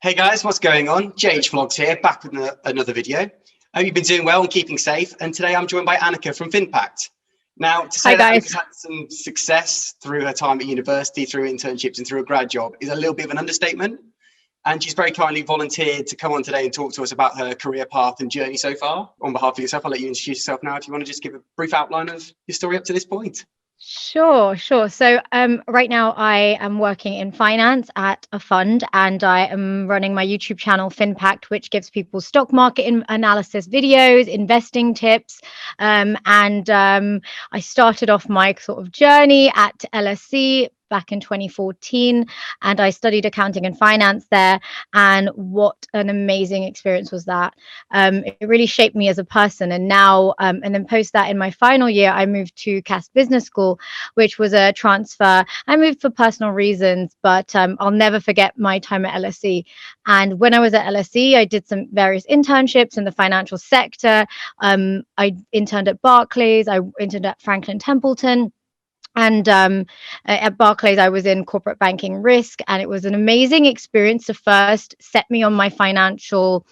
Hey guys, what's going on? JH Vlogs here, back with another video. I hope you've been doing well and keeping safe. And today I'm joined by Annika from Finpact. Now, to say that Annika's had some success through her time at university, through internships and through a grad job is a little bit of an understatement. And she's very kindly volunteered to come on today and talk to us about her career path and journey so far. On behalf of yourself, I'll let you introduce yourself now if you want to just give a brief outline of your story up to this point. Sure. So right now I am working in finance at a fund, and I am running my YouTube channel Finpact, which gives people stock market analysis videos, investing tips. I started off my sort of journey at LSE back in 2014, and I studied accounting and finance there. And what an amazing experience was that. It really shaped me as a person. And now, and then post that, in my final year, I moved to Cass Business School, which was a transfer. I moved for personal reasons, but I'll never forget my time at LSE. And when I was at LSE, I did some various internships in the financial sector. I interned at Barclays. I interned at Franklin Templeton. And at Barclays, I was in corporate banking risk, and it was an amazing experience to first set me on my financial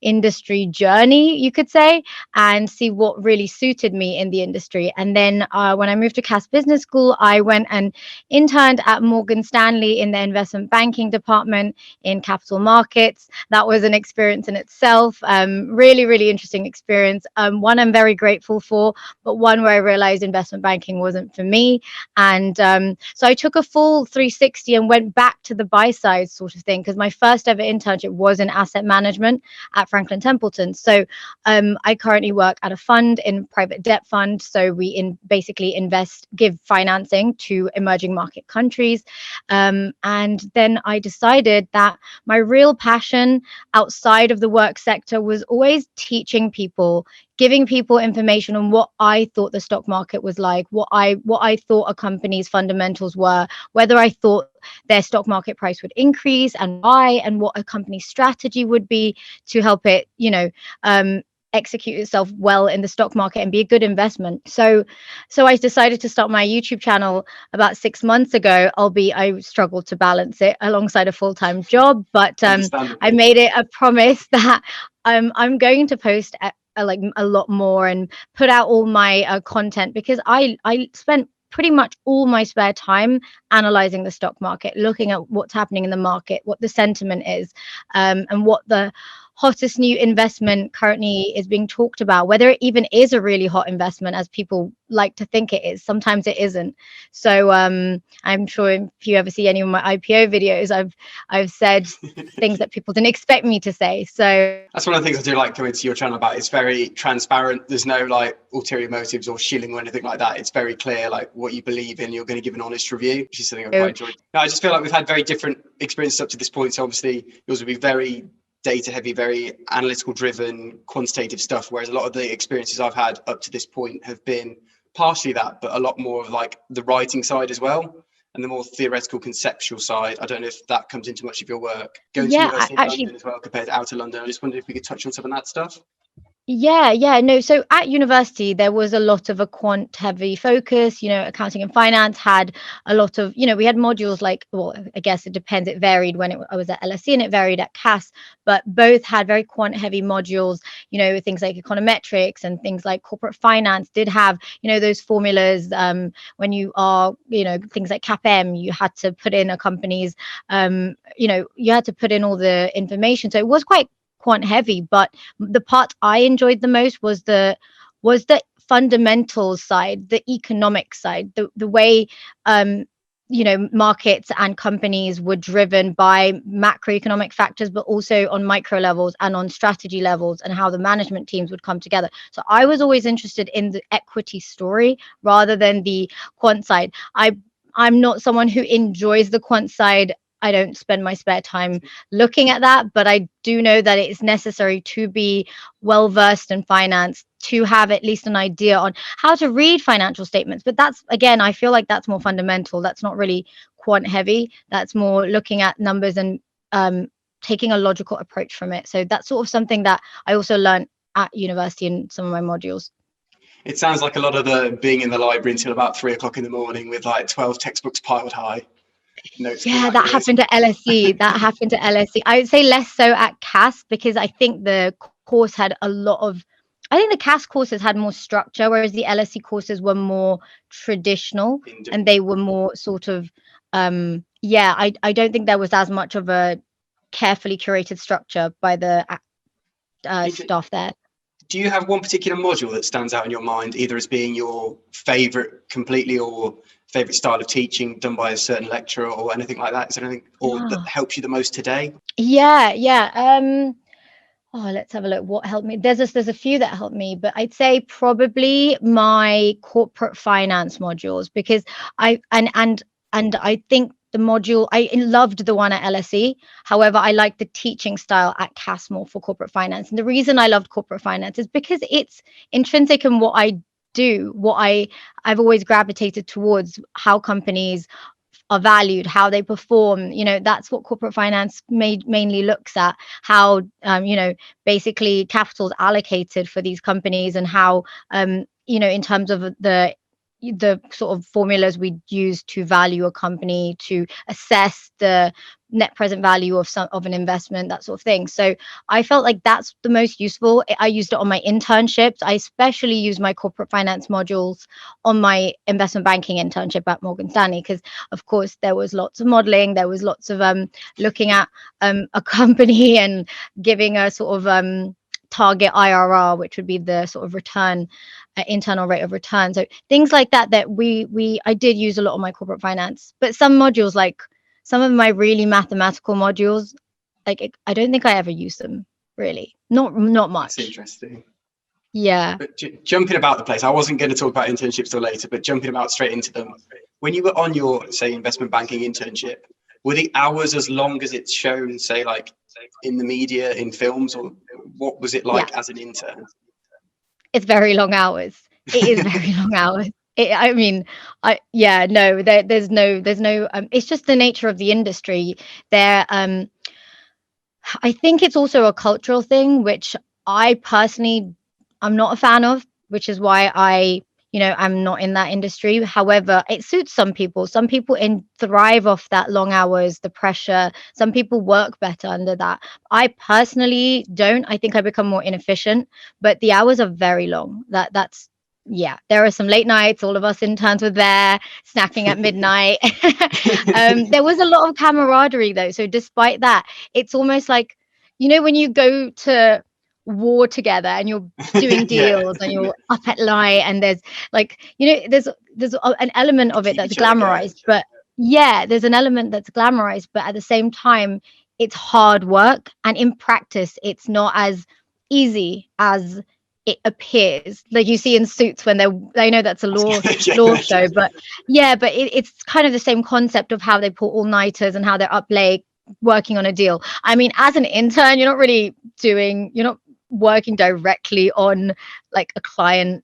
industry journey, you could say, and see what really suited me in the industry. And then when I moved to Cass Business School, I went and interned at Morgan Stanley in the investment banking department in capital markets. That was an experience in itself. Really, really interesting experience. One I'm very grateful for, but one where I realized investment banking wasn't for me. And so I took a full 360 and went back to the buy side sort of thing, because my first ever internship was in asset management at Franklin Templeton. So I currently work at a fund, in private debt fund. So we basically give financing to emerging market countries. And then I decided that my real passion outside of the work sector was always teaching people, giving people information on what I thought the stock market was like, what I thought a company's fundamentals were, whether I thought their stock market price would increase and why, and what a company's strategy would be to help it, execute itself well in the stock market and be a good investment. So I decided to start my YouTube channel about 6 months ago, albeit I struggled to balance it alongside a full-time job. But I made it a promise that I'm going to post like a lot more and put out all my content, because I spent pretty much all my spare time analyzing the stock market, looking at what's happening in the market, what the sentiment is, and what the hottest new investment currently is being talked about, whether it even is a really hot investment as people like to think it is. Sometimes it isn't. So I'm sure if you ever see any of my IPO videos, I've said things that people didn't expect me to say. So that's one of the things I do like coming to your channel about. It's very transparent. There's no like ulterior motives or shilling or anything like that. It's very clear like what you believe in. You're going to give an honest review, which is something I quite enjoy. Now, I just feel like we've had very different experiences up to this point. So obviously yours will be very data heavy, very analytical driven, quantitative stuff, whereas a lot of the experiences I've had up to this point have been partially that, but a lot more of like the writing side as well, and the more theoretical conceptual side. I don't know if that comes into much of your work. Going to university in London as well compared to out of London. I just wondered if we could touch on some of that stuff. No. So at university, there was a lot of a quant heavy focus. Accounting and finance had a lot of, we had modules like, well, I guess it depends. It varied when I was at LSE, and it varied at Cass, but both had very quant heavy modules. Things like econometrics and things like corporate finance did have, those formulas. When you are, things like CAPM, you had to put in a company's, you had to put in all the information. So it was quite quant heavy, but the part I enjoyed the most was the fundamentals side, the economic side, the way markets and companies were driven by macroeconomic factors, but also on micro levels and on strategy levels, and how the management teams would come together. So I was always interested in the equity story rather than the quant side. I'm not someone who enjoys the quant side. I don't spend my spare time looking at that, but I do know that it is necessary to be well versed in finance, to have at least an idea on how to read financial statements. But that's, again, I feel like that's more fundamental. That's not really quant heavy. That's more looking at numbers and taking a logical approach from it. So that's sort of something that I also learned at university in some of my modules. It sounds like a lot of the being in the library until about 3 o'clock in the morning with like 12 textbooks piled high. notes. Yeah, that happened to LSE. That happened to LSE. I would say less so at CAS, because I think the course had a lot of, I think the CAS courses had more structure, whereas the LSE courses were more traditional, and they were more sort of, I don't think there was as much of a carefully curated structure by the staff there. Do you have one particular module that stands out in your mind, either as being your favorite completely or favorite style of teaching done by a certain lecturer or anything like that? Is there anything that helps you the most today? Let's have a look. What helped me? There's a few that helped me, but I'd say probably my corporate finance modules, because I think the module, I loved the one at LSE. However, I liked the teaching style at CAS more for corporate finance. And the reason I loved corporate finance is because it's intrinsic in what I do, I've always gravitated towards, how companies are valued, how they perform. That's what corporate finance mainly looks at, how basically capital is allocated for these companies, and how in terms of the sort of formulas we use to value a company, to assess the net present value of an investment, that sort of thing. So I felt like that's the most useful. I used it on my internships. I especially used my corporate finance modules on my investment banking internship at Morgan Stanley, because of course there was lots of modeling, there was lots of looking at a company and giving a sort of target IRR, which would be the sort of return, internal rate of return. So things like that I did use a lot of my corporate finance. But some modules, like some of my really mathematical modules, like I don't think I ever used them really. Not much. That's interesting. Yeah. But jumping about the place, I wasn't going to talk about internships till later, but jumping about straight into them. When you were on your, say, investment banking internship, were the hours as long as it's shown, say, like in the media, in films, or what was it like as an intern? It's very long hours. It is very long hours. There's no. It's just the nature of the industry. I think it's also a cultural thing, which I personally, I'm not a fan of, which is why I'm not in that industry. However, it suits some people. Some people thrive off that long hours, the pressure. Some people work better under that. I personally don't. I think I become more inefficient, but the hours are very long. There are some late nights. All of us interns were there snacking at midnight. There was a lot of camaraderie though. So despite that, it's almost like, when you go to war together and you're doing deals and you're up at night, and there's like, there's an element of it that's glamorized, but there's an element that's glamorized, but at the same time it's hard work, and in practice it's not as easy as it appears. Like you see in Suits when I know that's a law show, but it's kind of the same concept of how they pull all-nighters and how they're up late working on a deal. I mean, as an intern, you're not working directly on like a client.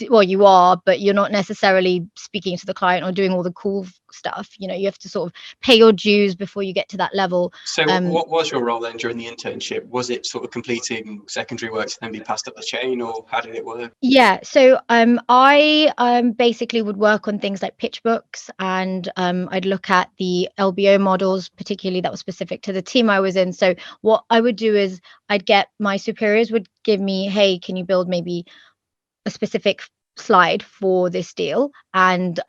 Well, you are, but you're not necessarily speaking to the client or doing all the cool stuff. You have to sort of pay your dues before you get to that level. So what was your role then during the internship? Was it sort of completing secondary work to then be passed up the chain, or how did it work? So I basically would work on things like pitch books, and I'd look at the LBO models, particularly that was specific to the team I was in. So what I would do is my superiors would give me, hey, can you build maybe a specific slide for this deal, and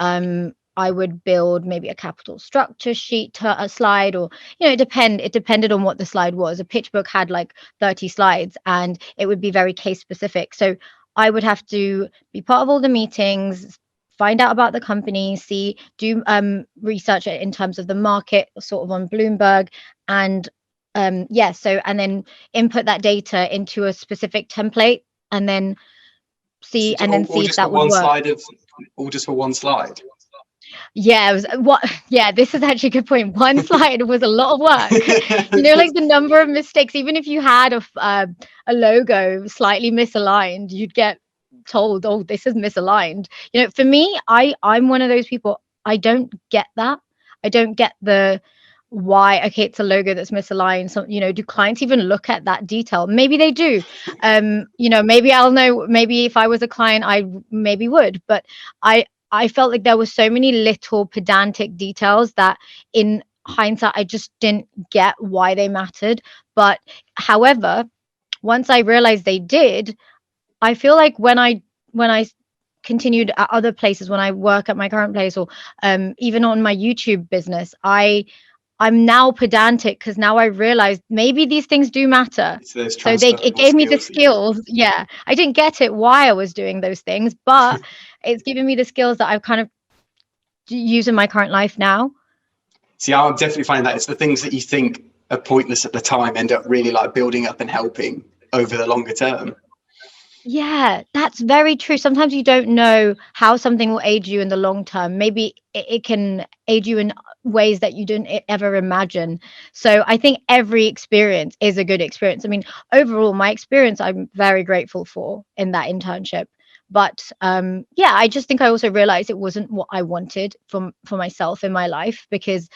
I would build maybe a capital structure sheet to a slide, or it depended on what the slide was. A pitch book had like 30 slides and it would be very case specific, so I would have to be part of all the meetings, find out about the company, do research in terms of the market, sort of on Bloomberg, and and then input that data into a specific template, and then see if that would work. All just for one slide. This is actually a good point. One slide was a lot of work. Like the number of mistakes. Even if you had a logo slightly misaligned, you'd get told, "Oh, this is misaligned." For me, I'm one of those people. I don't get that. I don't get the why. Okay, it's a logo that's misaligned. So do clients even look at that detail? Maybe they do. Maybe I'll know. Maybe if I was a client, I maybe would. But I felt like there were so many little pedantic details that in hindsight I just didn't get why they mattered. But however, once I realized they did, I feel like when I continued at other places, when I work at my current place, or even on my YouTube business, I'm now pedantic because now I realize maybe these things do matter. It's those So it transferable gave me the skills that you need. skills. Yeah, I didn't get it why I was doing those things, but it's given me the skills that I've kind of use in my current life now. See, I'm definitely finding that it's the things that you think are pointless at the time end up really like building up and helping over the longer term. Yeah, that's very true. Sometimes you don't know how something will aid you in the long term. Maybe it can aid you in ways that you didn't ever imagine. So I think every experience is a good experience. I mean, overall, my experience I'm very grateful for in that internship. But yeah, I just think I also realized it wasn't what I wanted for myself in my life, because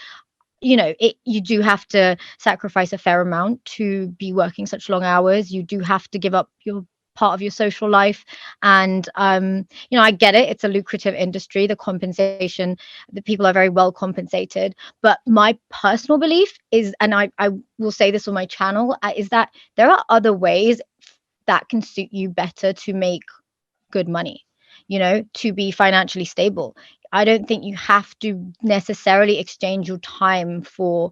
you do have to sacrifice a fair amount to be working such long hours. You do have to give up your part of your social life, and I get it, it's a lucrative industry, the compensation, the people are very well compensated, but my personal belief is, and I will say this on my channel, is that there are other ways that can suit you better to make good money, to be financially stable. I don't think you have to necessarily exchange your time for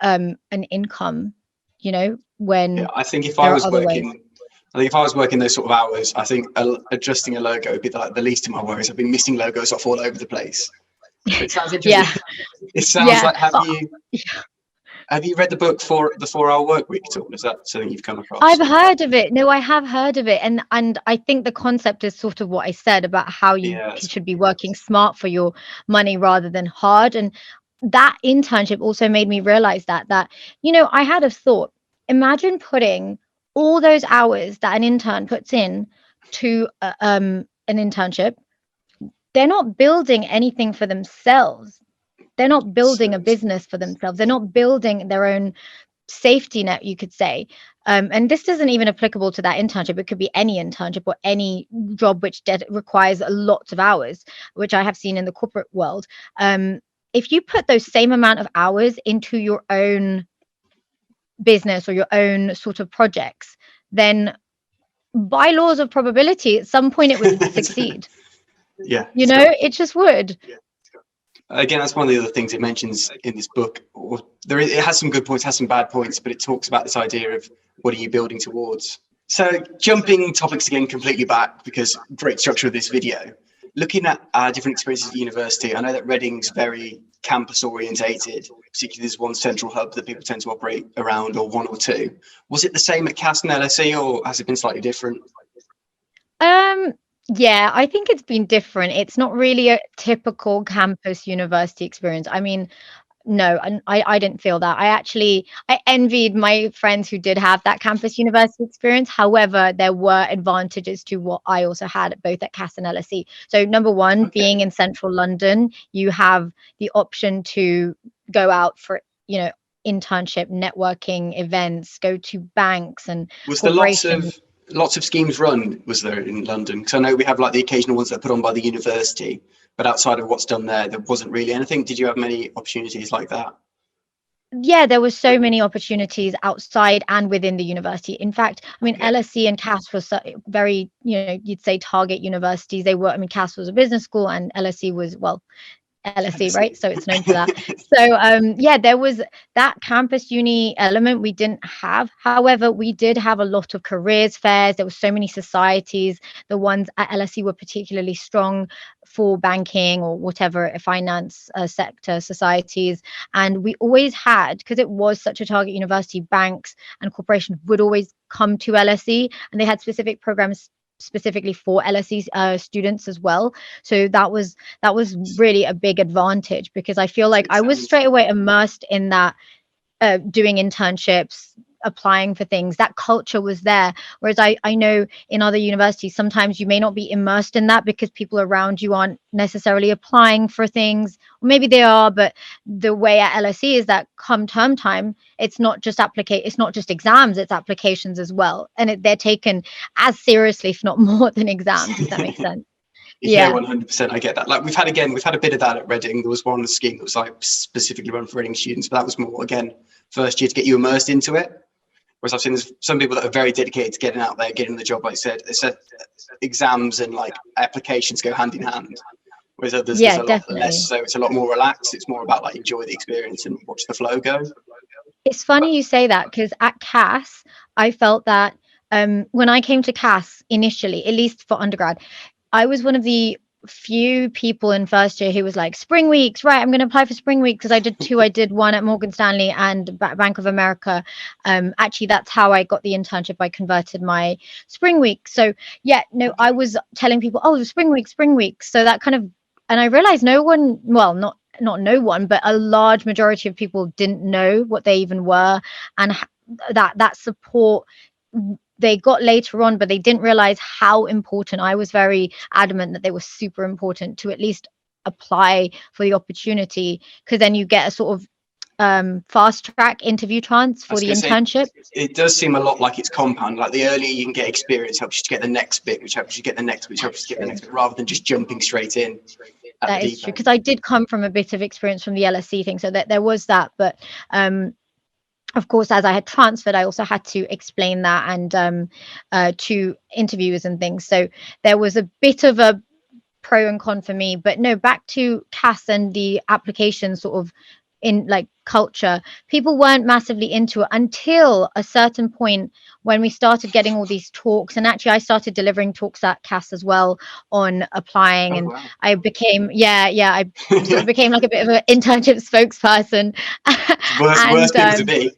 an income, Yeah, when I think if I there are was other ways. working, those sort of hours, I think adjusting a logo would be like the least of my worries. I've been missing logos off all over the place. But it sounds interesting. Yeah. It sounds Yeah. like have you read the book for the 4 Hour Work Week at all? Is that something you've come across? I've heard of it. No, I have heard of it. And I think the concept is sort of what I said about how you Yeah, should be working smart for your money rather than hard. And that internship also made me realize that I had a thought. Imagine putting all those hours that an intern puts in to an internship. They're not building anything for themselves. They're not building a business for themselves. They're not building their own safety net, you could say. And this isn't even applicable to that internship. It could be any internship or any job which requires lots of hours, which I have seen in the corporate world. If you put those same amount of hours into your own business or your own sort of projects, then by laws of probability, at some point it would succeed. yeah. It just would. Again, that's one of the other things it mentions in this book. It has some good points, has some bad points, but it talks about this idea of what are you building towards. So jumping topics again completely back, because great structure of this video. Looking at different experiences at university, I know that Reading's very campus orientated, particularly there's one central hub that people tend to operate around, or one or two. Was it the same at CAS and LSE, or has it been slightly different? Yeah, I think it's been different. It's not really a typical campus university experience. I mean, no, and I didn't feel that. I envied my friends who did have that campus university experience. However, there were advantages to what I also had both at CAS and LSE. So number one, being in central London, you have the option to go out for, internship, networking events, go to banks and Was there lots of schemes run, was there, in London? Because I know we have like the occasional ones that are put on by the university, but outside of what's done there wasn't really anything. Did you have many opportunities like that? Yeah, there were so many opportunities outside and within the university. In fact, I mean, LSE and CAS were very, you'd say target universities. They were, I mean, CAS was a business school and LSE was, well, LSE, right? So it's known for that. So yeah, there was that campus uni element we didn't have. However, we did have a lot of careers fairs. There were so many societies. The ones at LSE were particularly strong for banking or whatever, finance sector societies. And we always had, because it was such a target university, banks and corporations would always come to LSE, and they had specific programs specifically for LSE students as well. So that was really a big advantage, because I feel like I was straight away immersed in that, doing internships, applying for things. That culture was there. Whereas I know in other universities, sometimes you may not be immersed in that because people around you aren't necessarily applying for things. Or maybe they are, but the way at LSE is that come term time, it's not just exams, it's applications as well. And they're taken as seriously, if not more than exams, if that makes sense. Yeah. 100%. I get that. Like we've had a bit of that at Reading. There was one scheme that was like specifically run for Reading students, but that was more again first year to get you immersed into it. Whereas I've seen there's some people that are very dedicated to getting out there, getting the job. Like I said, it's exams and like applications go hand in hand. Whereas others, there's a lot less. So it's a lot more relaxed. It's more about like enjoy the experience and watch the flow go. It's funny you say that, because at CAS, I felt that when I came to CAS initially, at least for undergrad, I was one of the few people in first year who was like, spring weeks, right, I'm going to apply for spring weeks, because I did two. I did one at Morgan Stanley and Bank of America. Actually, that's how I got the internship. I converted my spring week. So yeah, no, I was telling people, oh, spring weeks. So that kind of, and I realized no one, well, not no one, but a large majority of people didn't know what they even were, and that support they got later on, but they didn't realize how important. I was very adamant that they were super important to at least apply for the opportunity, because then you get a sort of fast track interview chance for the internship. It does seem a lot like it's compound. Like the earlier you can get experience helps you to get the next bit, which helps you get the next, which helps you get the next bit, rather than just jumping straight in. That is true, because I did come from a bit of experience from the LSE thing, so that there was that. But of course, as I had transferred, I also had to explain that and to interviewers and things. So there was a bit of a pro and con for me. But no, back to CAS and the application sort of in like culture, people weren't massively into it until a certain point when we started getting all these talks. And actually I started delivering talks at CAS as well on applying. And wow. I became I sort of became like a bit of an internship spokesperson. Worst thing to be.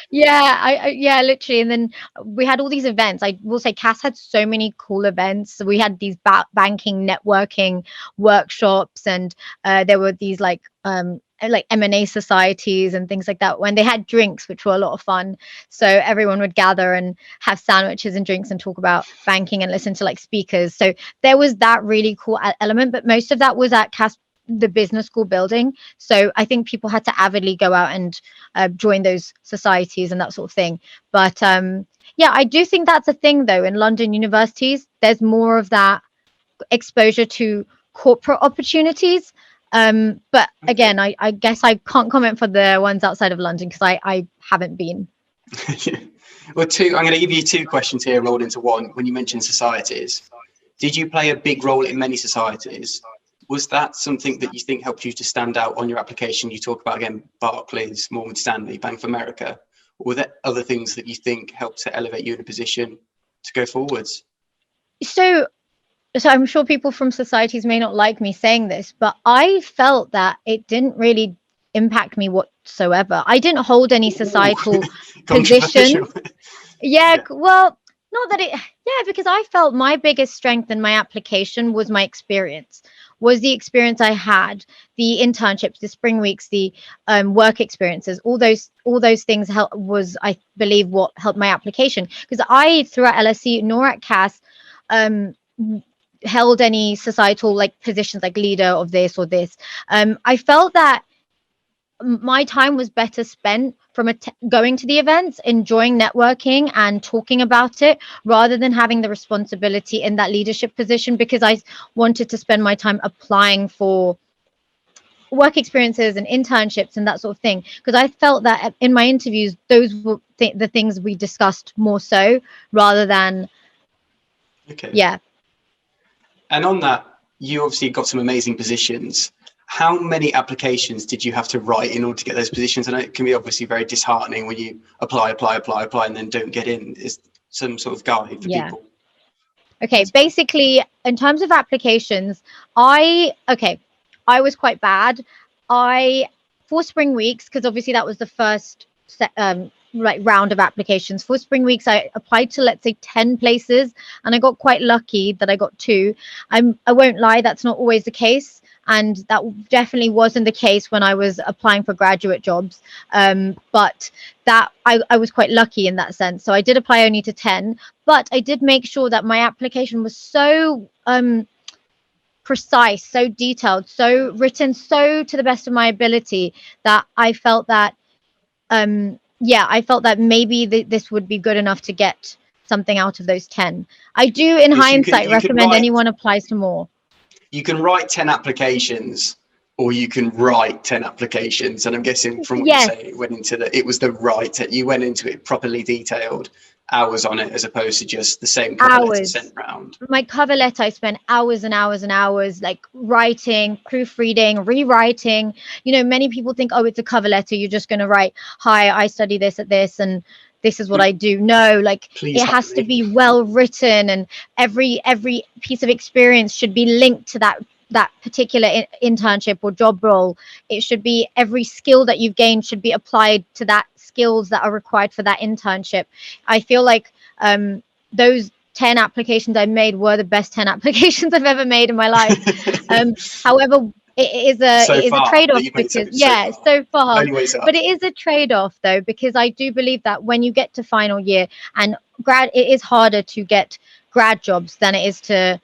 yeah, literally. And then we had all these events. I will say CAS had so many cool events. So we had these banking networking workshops, and there were these like M&A societies and things like that, when they had drinks, which were a lot of fun. So everyone would gather and have sandwiches and drinks and talk about banking and listen to like speakers. So there was that really cool element, but most of that was at CAS, the business school building. So I think people had to avidly go out and join those societies and that sort of thing. But yeah, I do think that's a thing though in London universities. There's more of that exposure to corporate opportunities. But again, I guess I can't comment for the ones outside of London, because I haven't been. Well, I'm going to give you two questions here rolled into one. When you mentioned societies, did you play a big role in many societies? Was that something that you think helped you to stand out on your application? You talk about, again, Barclays, Morgan Stanley, Bank of America. Or were there other things that you think helped to elevate you in a position to go forwards? So I'm sure people from societies may not like me saying this, but I felt that it didn't really impact me whatsoever. I didn't hold any societal positions. Yeah, well, not that because I felt my biggest strength in my application was my experience. Was the experience I had, the internships, the spring weeks, the work experiences, all those things was, I believe, what helped my application. Because I, throughout LSE nor at CAS, held any societal like positions like leader of this or this. I felt that my time was better spent from going to the events, enjoying networking and talking about it, rather than having the responsibility in that leadership position, because I wanted to spend my time applying for work experiences and internships and that sort of thing. Because I felt that in my interviews, those were the things we discussed more so, rather than And on that, you obviously got some amazing positions. How many applications did you have to write in order to get those positions? And it can be obviously very disheartening when you apply, and then don't get in. Is some sort of guide for people? Okay, basically, in terms of applications, I was quite bad. For spring weeks, because obviously that was the first round of applications. For spring weeks, I applied to, let's say, 10 places, and I got quite lucky that I got 2. I won't lie, that's not always the case. And that definitely wasn't the case when I was applying for graduate jobs. But that I was quite lucky in that sense. So I did apply only to 10, but I did make sure that my application was so precise, so detailed, so written, so to the best of my ability, that I felt that I felt that maybe this would be good enough to get something out of those 10. I do, in hindsight, recommend anyone applies to more. You can write 10 applications, or you can write 10 applications. And I'm guessing from what you say, it was the right, you went into it properly detailed, hours on it, as opposed to just the same cover letter sent round. My cover letter, I spent hours and hours and hours, like writing, proofreading, rewriting. You know, many people think, oh, it's a cover letter, you're just going to write, hi, I study this at this, and this is what I do. No, like it has to be well written, and every piece of experience should be linked to that particular internship or job role. It should be, every skill that you've gained should be applied to that skills that are required for that internship. I feel like those 10 applications I made were the best 10 applications I've ever made in my life. However, it is a trade-off, because so far, but it is a trade-off though, because I do believe that when you get to final year and it is harder to get grad jobs than it is to,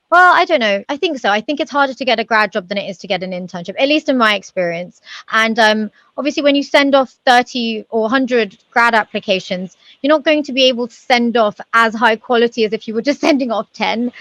well, I don't know. I think so. I think it's harder to get a grad job than it is to get an internship, at least in my experience. And obviously, when you send off 30 or 100 grad applications, you're not going to be able to send off as high quality as if you were just sending off 10.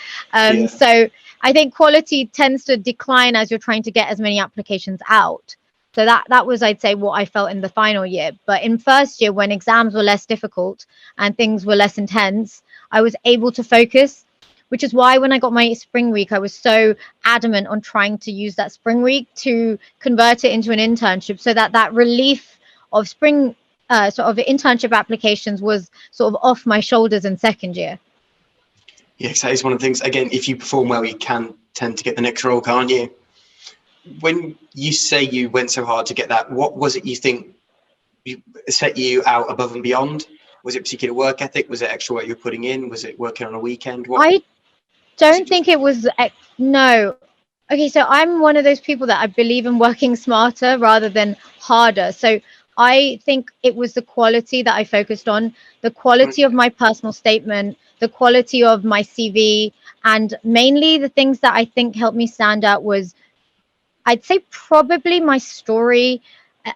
So I think quality tends to decline as you're trying to get as many applications out. So that was, I'd say, what I felt in the final year. But in first year, when exams were less difficult and things were less intense, I was able to focus. Which is why when I got my spring week, I was so adamant on trying to use that spring week to convert it into an internship, so that relief of spring sort of internship applications was sort of off my shoulders in second year. Yes, that is one of the things. Again, if you perform well, you can tend to get the next role, can't you? When you say you went so hard to get that, what was it you think set you out above and beyond? Was it particular work ethic? Was it extra work you're putting in? Was it working on a weekend? I don't think it was. No. Okay, so I'm one of those people that I believe in working smarter rather than harder. So I think it was the quality that I focused on, the quality of my personal statement, the quality of my CV, and mainly the things that I think helped me stand out was, I'd say, probably my story,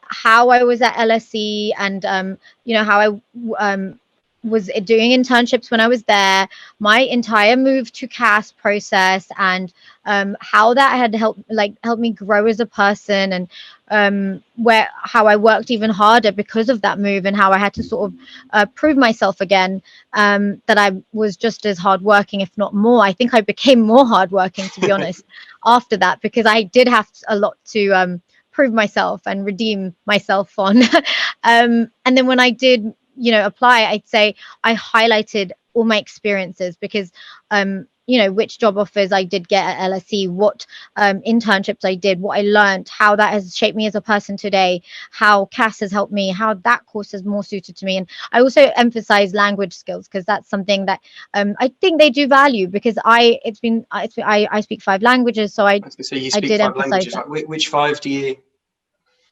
how I was at LSE, and you know, how I was doing internships when I was there, my entire move to CAS process, and how that had helped me grow as a person, and how I worked even harder because of that move, and how I had to sort of prove myself again, that I was just as hardworking, if not more. I think I became more hardworking, to be honest, after that, because I did have a lot to prove myself and redeem myself on. And then when I did, you know, apply, I'd say I highlighted all my experiences, because you know, which job offers I did get at LSE, what internships I did, what I learned, how that has shaped me as a person today, how CAS has helped me, how that course is more suited to me. And I also emphasize language skills, because that's something that I think they do value, because I speak 5 languages, so I did emphasize that. Which 5 do you?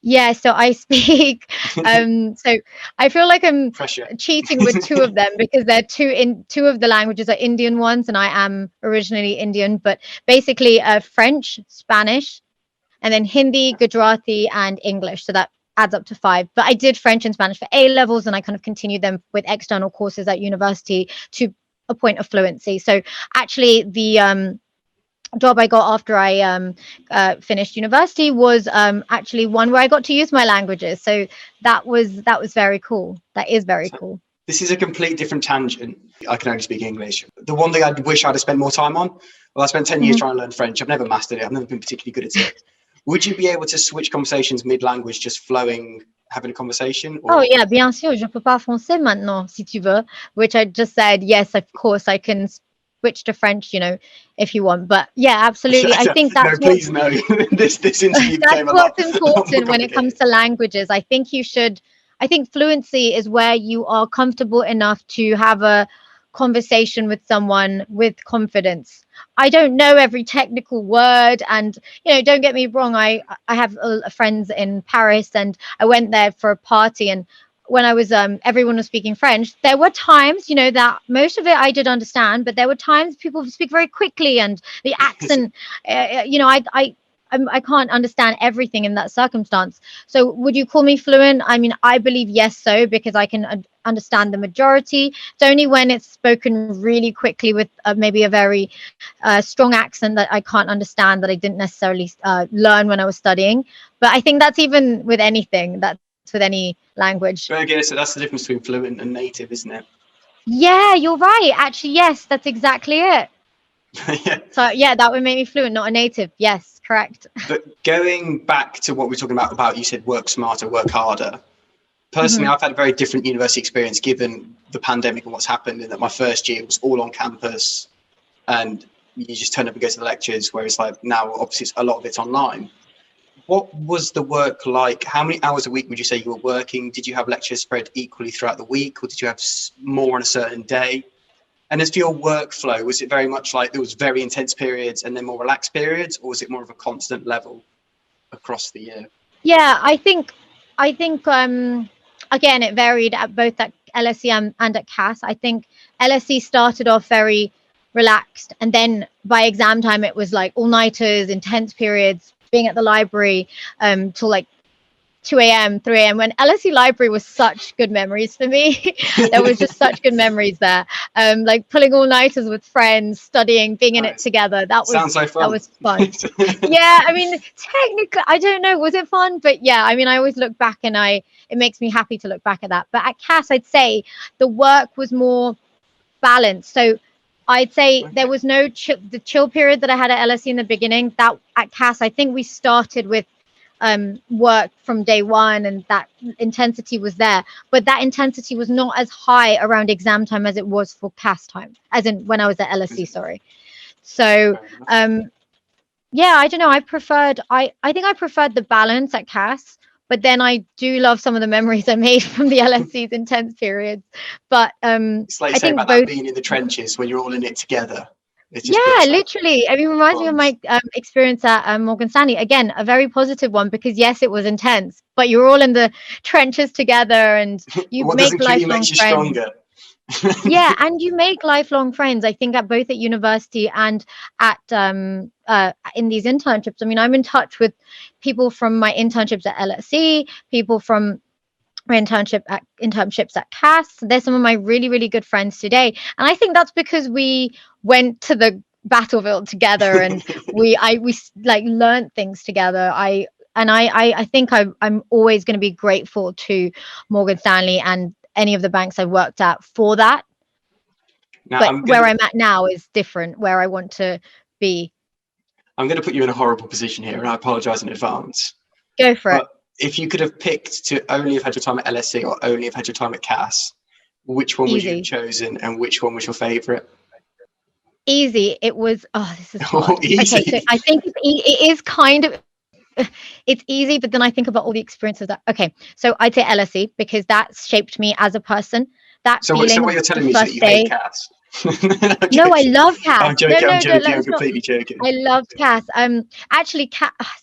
Yeah, so I speak. So I feel like I'm cheating with 2 of them, because they're 2 of the languages are Indian ones, and I am originally Indian. But basically, French, Spanish, and then Hindi, Gujarati, and English. So that adds up to 5. But I did French and Spanish for A levels, and I kind of continued them with external courses at university to a point of fluency. So actually, the job I got after I finished university was actually one where I got to use my languages. So that was very cool. That is very cool. This is a complete different tangent. I can only speak English. The one thing I wish I'd have spent more time on, well, I spent 10 years trying to learn French. I've never mastered it. I've never been particularly good at it. Would you be able to switch conversations mid-language, just flowing, having a conversation? Or... Oh yeah, bien sûr, je peux parler français maintenant, si tu veux. Which I just said, yes, of course I can switch to French, you know, if you want. But yeah, absolutely. I think that's no, please no. this interview that's what's important when it comes to languages. I think fluency is where you are comfortable enough to have a conversation with someone with confidence. I don't know every technical word, and you know, don't get me wrong, I have friends in Paris, and I went there for a party, and when I was everyone was speaking French, there were times, you know, that most of it I did understand, but there were times people speak very quickly, and the accent, you know, I can't understand everything in that circumstance. So would you call me fluent? I mean, I believe yes, so because I can understand the majority. It's only when it's spoken really quickly with maybe a very strong accent that I can't understand, that I didn't necessarily learn when I was studying. But I think that's even with anything. That's with any language. But again, so that's the difference between fluent and native, isn't it? Yeah, you're right. Actually, yes, that's exactly it. Yeah. So yeah, that would make me fluent, not a native. Yes, correct. But going back to what we're talking about, you said work smarter, work harder. Personally, I've had a very different university experience given the pandemic and what's happened, in that my first year was all on campus and you just turn up and go to the lectures, whereas like now, obviously, a lot of it's online. What was the work like? How many hours a week would you say you were working? Did you have lectures spread equally throughout the week, or did you have more on a certain day? And as for your workflow, was it very much like there was very intense periods and then more relaxed periods, or was it more of a constant level across the year? Yeah, I think again, it varied at both at LSE and at CAS. I think LSE started off very relaxed, and then by exam time it was like all-nighters, intense periods, being at the library till like 2 a.m., 3 a.m. when LSE library was such good memories for me. There was just such good memories there. Like pulling all-nighters with friends, studying, being in it together. Sounds so fun. That was fun. Yeah, I mean, technically, I don't know, was it fun? But yeah, I mean, I always look back and it makes me happy to look back at that. But at CAS, I'd say the work was more balanced. So I'd say there was no the chill period that I had at LSE in the beginning. That at CAS, I think we started with work from day one, and that intensity was there, but that intensity was not as high around exam time as it was for CAS time, as in when I was at LSE, sorry. So yeah, I don't know, I think I preferred the balance at CAS, but then I do love some of the memories I made from the LSE's intense periods. But it's like you say about that being in the trenches when you're all in it together. Yeah, literally. I mean, it reminds me of my experience at Morgan Stanley. Again, a very positive one, because yes, it was intense, but you're all in the trenches together, and you make lifelong friends. Stronger. Yeah, and you make lifelong friends. I think at both at university and at in these internships. I mean, I'm in touch with people from my internships at LSE, people from internships at CAS. They're some of my really, really good friends today. And I think that's because we went to the battlefield together, and we like learned things together. I think I'm always going to be grateful to Morgan Stanley and any of the banks I worked at for that. Now, but where I'm at now is different, where I want to be. I'm going to put you in a horrible position here, and I apologize in advance. Go for it. If you could have picked to only have had your time at LSE or only have had your time at CAS, which one would you have chosen, and which one was your favorite? Easy. It was, this is hard. Easy. Okay, so I think it is kind of, it's easy, but then I think about all the experiences that, okay, so I'd say LSE, because that shaped me as a person. So what you're telling me is that you hate CAS? No, I love CAS. I'm joking. I'm completely joking. I loved CAS. Actually,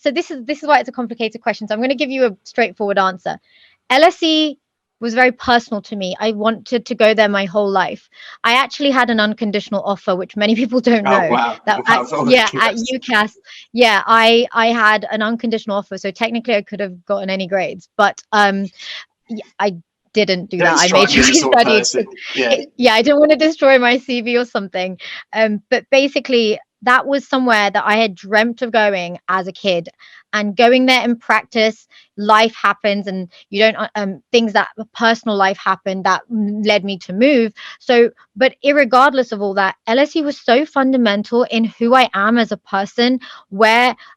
so this is why it's a complicated question. So I'm going to give you a straightforward answer. LSE was very personal to me. I wanted to go there my whole life. I actually had an unconditional offer, which many people don't know. Wow. At UCAS, yeah, I had an unconditional offer. So technically, I could have gotten any grades, but I didn't do that. I made sure I studied. Yeah, I didn't want to destroy my CV or something. But basically, that was somewhere that I had dreamt of going as a kid, and going there in practice, life happens, and you don't things that personal life happened that led me to move. So, but irregardless of all that, LSE was so fundamental in who I am as a person,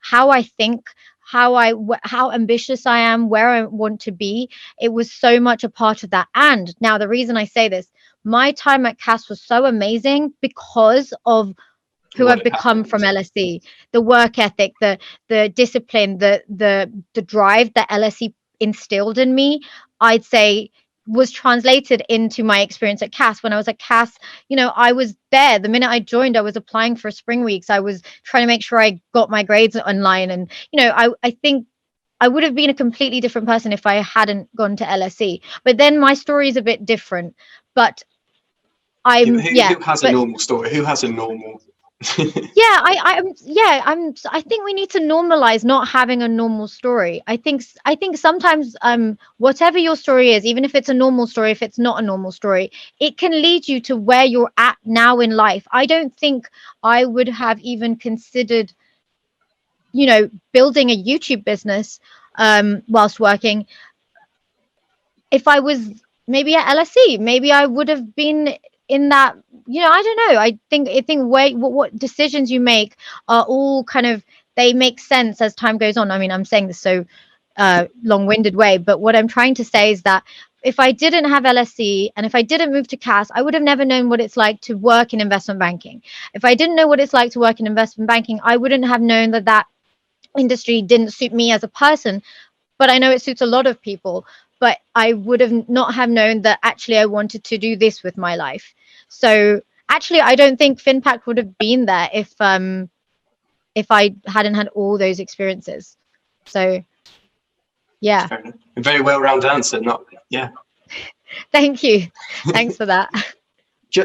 how I think, how ambitious I am, where I want to be. It was so much a part of that. And now the reason I say this, my time at CAS was so amazing because of who I've become from LSE, the work ethic, the discipline, the drive that LSE instilled in me, I'd say was translated into my experience at CAS. When I was at CAS, I was there. The minute I joined, I was applying for spring weeks. I was trying to make sure I got my grades online. And, I think I would have been a completely different person if I hadn't gone to LSE. But then my story is a bit different. But who has a normal story? Who has a normal I think we need to normalize not having a normal story. I think sometimes whatever your story is, even if it's a normal story, if it's not a normal story, it can lead you to where you're at now in life. I don't think I would have even considered, building a YouTube business whilst working. If I was maybe at LSE, maybe I would have been in that, I don't know. I think what decisions you make are all kind of, they make sense as time goes on. I mean, I'm saying this so long-winded way, but what I'm trying to say is that if I didn't have LSE and if I didn't move to CAS, I would have never known what it's like to work in investment banking. If I didn't know what it's like to work in investment banking, I wouldn't have known that industry didn't suit me as a person, but I know it suits a lot of people. But I would have not have known that actually I wanted to do this with my life. So actually, I don't think Finpact would have been there if I hadn't had all those experiences. So yeah. A very well-rounded answer. Thank you. Thanks for that.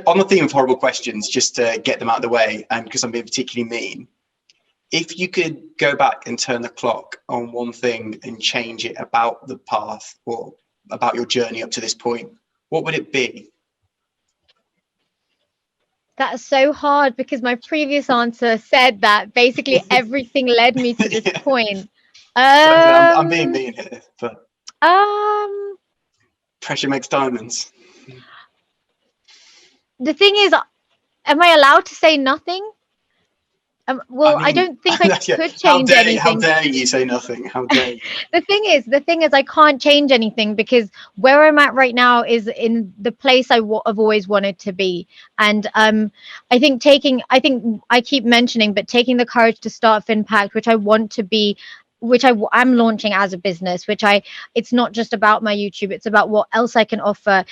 On the theme of horrible questions, just to get them out of the way, and because I'm being particularly mean, if you could go back and turn the clock on one thing and change it about the path or about your journey up to this point, what would it be? That's so hard because my previous answer said that basically everything led me to this point. I'm being mean here, but pressure makes diamonds. The thing is, am I allowed to say nothing? I don't think I could change anything. How dare you say nothing? How dare you? The thing is, I can't change anything because where I'm at right now is in the place I've always wanted to be. And I think I keep mentioning, but taking the courage to start Finpact, which I want to be, which I'm launching as a business, it's not just about my YouTube, it's about what else I can offer,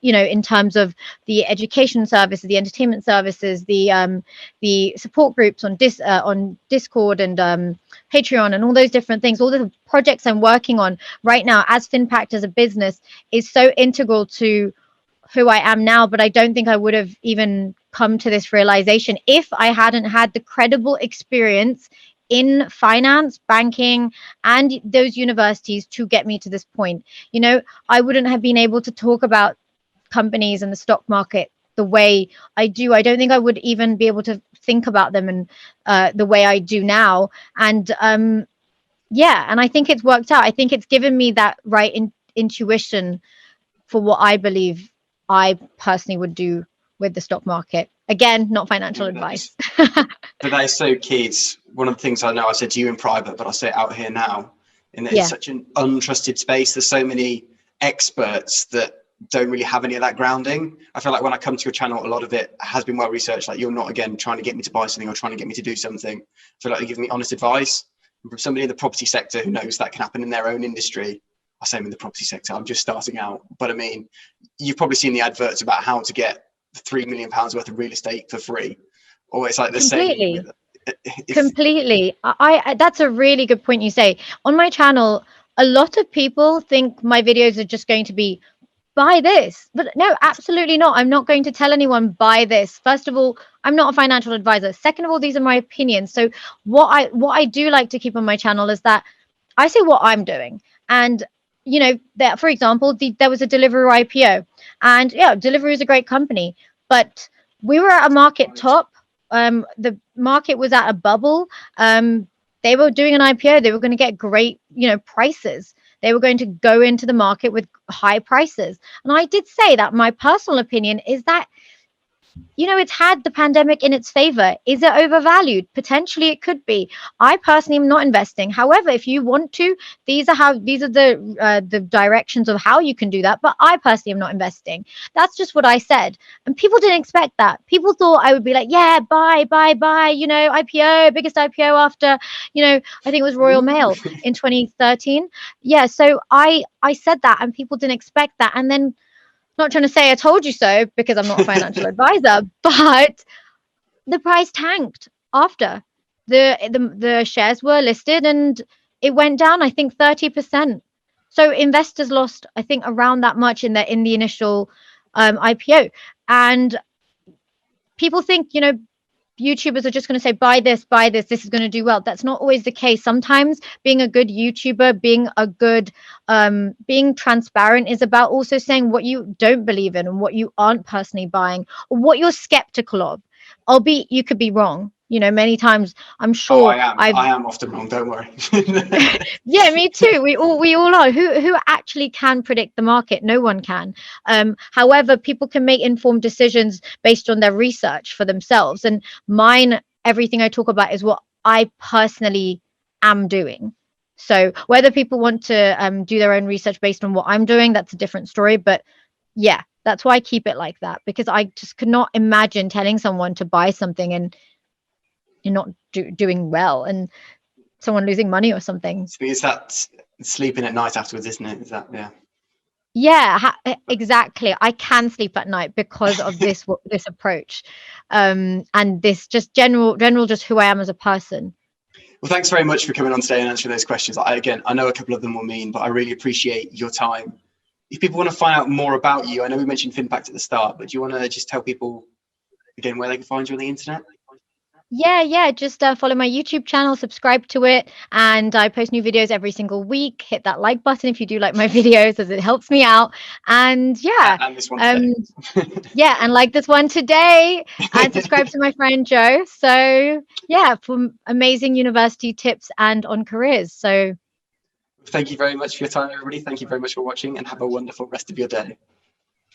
in terms of the education services, the entertainment services, the support groups on Discord and Patreon and all those different things. All the projects I'm working on right now as Finpact as a business is so integral to who I am now, but I don't think I would have even come to this realization if I hadn't had the credible experience in finance, banking, and those universities to get me to this point. I wouldn't have been able to talk about companies and the stock market the way I do. I don't think I would even be able to think about them and the way I do now. And and I think it's worked out. I think it's given me that right intuition for what I believe I personally would do with the stock market. Again, not financial advice. But that is so key. It's one of the things I know I said to you in private, but I'll say it out here now. And it's such an untrusted space. There's so many experts that don't really have any of that grounding. I feel like when I come to your channel, a lot of it has been well researched. Like, you're not, again, trying to get me to buy something or trying to get me to do something. I feel like you're giving me honest advice. And from somebody in the property sector who knows that can happen in their own industry. I say I'm in the property sector, I'm just starting out. But I mean, you've probably seen the adverts about how to get £3 million worth of real estate for free. Or it's like the same. Completely. That's a really good point you say. On my channel, a lot of people think my videos are just going to be buy this, but no, absolutely not. I'm not going to tell anyone buy this. First of all, I'm not a financial advisor. Second of all, these are my opinions. So what I do like to keep on my channel is that I say what I'm doing. And that, for example, there was a Deliveroo IPO, and Deliveroo is a great company, but we were at a market top. The market was at a bubble. They were doing an IPO. They were going to get great, prices. They were going to go into the market with high prices. And I did say that my personal opinion is that, it's had the pandemic in its favor. Is it overvalued? Potentially it could be. I personally am not investing. However, if you want to, these are the directions of how you can do that. But I personally am not investing. That's just what I said. And people didn't expect that. People thought I would be like, yeah, buy, IPO, biggest IPO after, I think it was Royal Mail in 2013. Yeah. So I said that and people didn't expect that. And then, not trying to say I told you so because I'm not a financial advisor, but the price tanked after the shares were listed and it went down, I think 30%. So investors lost, I think, around that much in the initial IPO. And people think, YouTubers are just going to say, buy this, this is going to do well. That's not always the case. Sometimes being a good YouTuber, being transparent is about also saying what you don't believe in and what you aren't personally buying or what you're skeptical of. Albeit you could be wrong. You know, many times I'm sure I am often wrong, don't worry. Yeah, me too. We all are. Who actually can predict the market? No one can. However, people can make informed decisions based on their research for themselves. And mine, everything I talk about is what I personally am doing. So whether people want to do their own research based on what I'm doing, that's a different story. But yeah, that's why I keep it like that, because I just could not imagine telling someone to buy something and you're not doing well and someone losing money or something. It's that sleeping at night afterwards, isn't it? Is that, yeah. Yeah, exactly. I can sleep at night because of this approach, and this just general just who I am as a person. Well, thanks very much for coming on today and answering those questions. I know a couple of them were mean, but I really appreciate your time. If people want to find out more about you, I know we mentioned Finpact at the start, but do you want to just tell people again where they can find you on the internet? Yeah, just follow my YouTube channel, subscribe to it, and I post new videos every single week. Hit that like button if you do like my videos, as it helps me out. And yeah, and this one today. Yeah, and like this one today, and subscribe to my friend Joe. So yeah, for amazing university tips and on careers. So thank you very much for your time, everybody. Thank you very much for watching, and have a wonderful rest of your day.